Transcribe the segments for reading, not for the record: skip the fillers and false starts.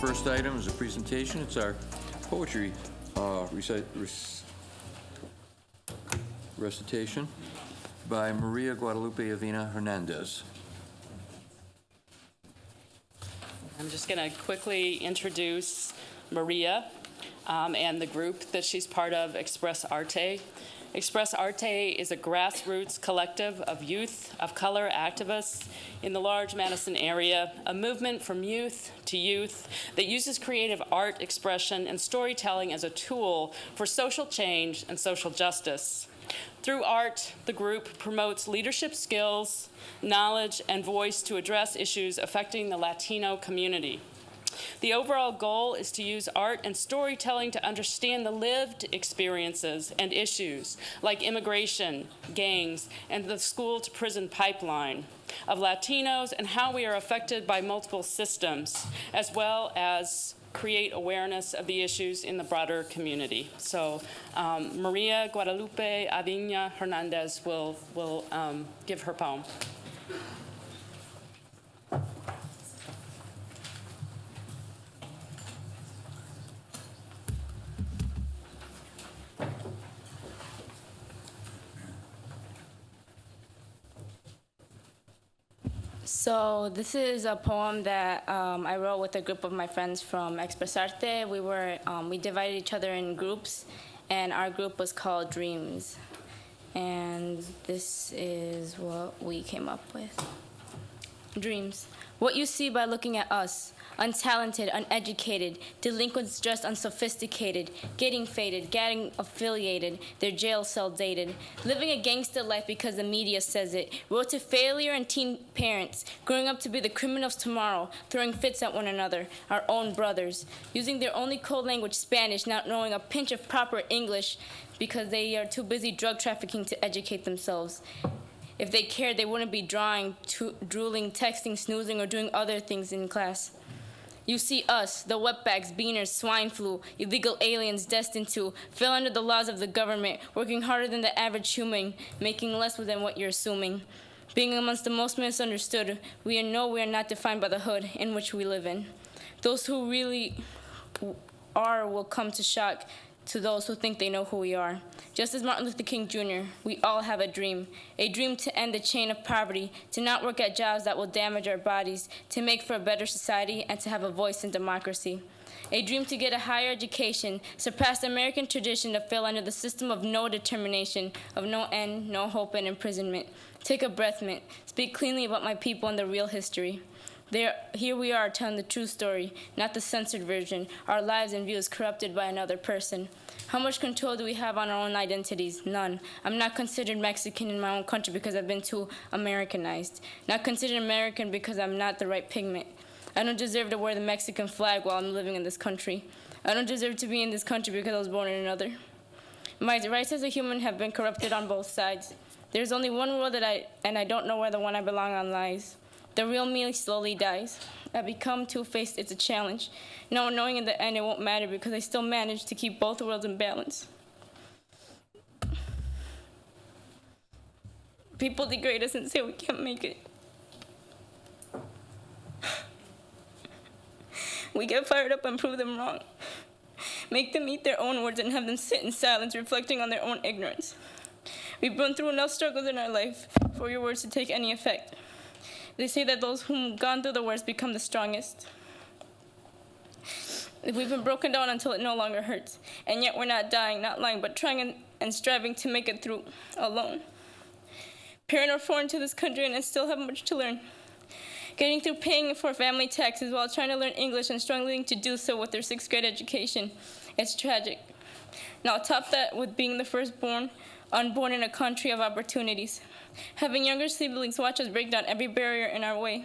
first item is a presentation. It's our poetry recitation by Maria Guadalupe Avina Hernandez. I'm just going to quickly introduce Maria and the group that she's part of, ExpresArte. ExpresArte is a grassroots collective of youth of color activists in the large Madison area, a movement from youth to youth that uses creative art expression and storytelling as a tool for social change and social justice. Through art, the group promotes leadership skills, knowledge, and voice to address issues affecting the Latino community. The overall goal is to use art and storytelling to understand the lived experiences and issues like immigration, gangs, and the school-to-prison pipeline of Latinos and how we are affected by multiple systems, as well as create awareness of the issues in the broader community. So Maria Guadalupe Avina Hernandez will give her poem. So this is a poem that I wrote with a group of my friends from ExpresArte. We divided each other in groups, and our group was called Dreams. And this is what we came up with. Dreams. What you see by looking at us, untalented, uneducated, delinquents dressed unsophisticated, getting faded, getting affiliated, their jail cell dated, living a gangster life because the media says it, road to failure and teen parents, growing up to be the criminals tomorrow, throwing fits at one another, our own brothers, using their only code language Spanish, not knowing a pinch of proper English because they are too busy drug trafficking to educate themselves. If they cared, they wouldn't be drawing, drooling, texting, snoozing, or doing other things in class. You see us, the wetbacks, beaners, swine flu, illegal aliens destined to fail under the laws of the government, working harder than the average human, making less than what you're assuming. Being amongst the most misunderstood, we know we are not defined by the hood in which we live in. Those who really are will come to shock to those who think they know who we are. Just as Martin Luther King Jr., we all have a dream to end the chain of poverty, to not work at jobs that will damage our bodies, to make for a better society, and to have a voice in democracy. A dream to get a higher education, surpass the American tradition to fail under the system of no determination, of no end, no hope, and imprisonment. Take a breath, mint. Speak cleanly about my people and the real history. Here we are telling the true story, not the censored version, our lives and views corrupted by another person. How much control do we have on our own identities? None. I'm not considered Mexican in my own country because I've been too Americanized. Not considered American because I'm not the right pigment. I don't deserve to wear the Mexican flag while I'm living in this country. I don't deserve to be in this country because I was born in another. My rights as a human have been corrupted on both sides. There's only one world and I don't know where the one I belong on lies. The real me slowly dies. I become two-faced, it's a challenge. Now knowing in the end it won't matter because I still manage to keep both worlds in balance. People degrade us and say we can't make it. We get fired up and prove them wrong. Make them eat their own words and have them sit in silence, reflecting on their own ignorance. We've been through enough struggles in our life for your words to take any effect. They say that those who've gone through the worst become the strongest. We've been broken down until it no longer hurts, and yet we're not dying, not lying, but trying and striving to make it through alone. Parents are foreign to this country and I still have much to learn. Getting through paying for family taxes while trying to learn English and struggling to do so with their 6th grade education. It's tragic. Now top that with being the firstborn, unborn in a country of opportunities. Having younger siblings watch us break down every barrier in our way.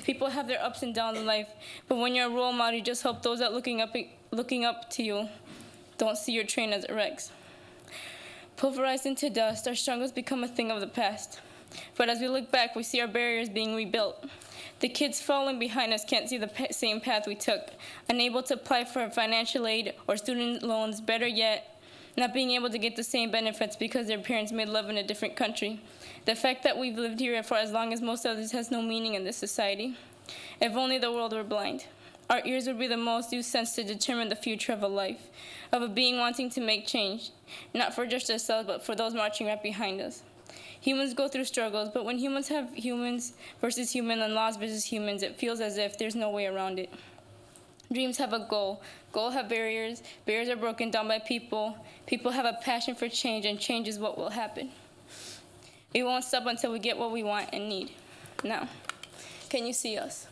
People have their ups and downs in life, but when you're a role model, you just hope those that looking up to you don't see your train as it wrecks. Pulverized into dust, our struggles become a thing of the past. But as we look back, we see our barriers being rebuilt. The kids following behind us can't see the same path we took, unable to apply for financial aid or student loans, better yet, not being able to get the same benefits because their parents made love in a different country. The fact that we've lived here for as long as most others has no meaning in this society. If only the world were blind. Our ears would be the most used sense to determine the future of a life, of a being wanting to make change, not for just ourselves, but for those marching right behind us. Humans go through struggles, but when humans have humans versus human and laws versus humans, it feels as if there's no way around it. Dreams have a goal. Goals have barriers. Barriers are broken down by people. People have a passion for change, and change is what will happen. We won't stop until we get what we want and need. Now, can you see us?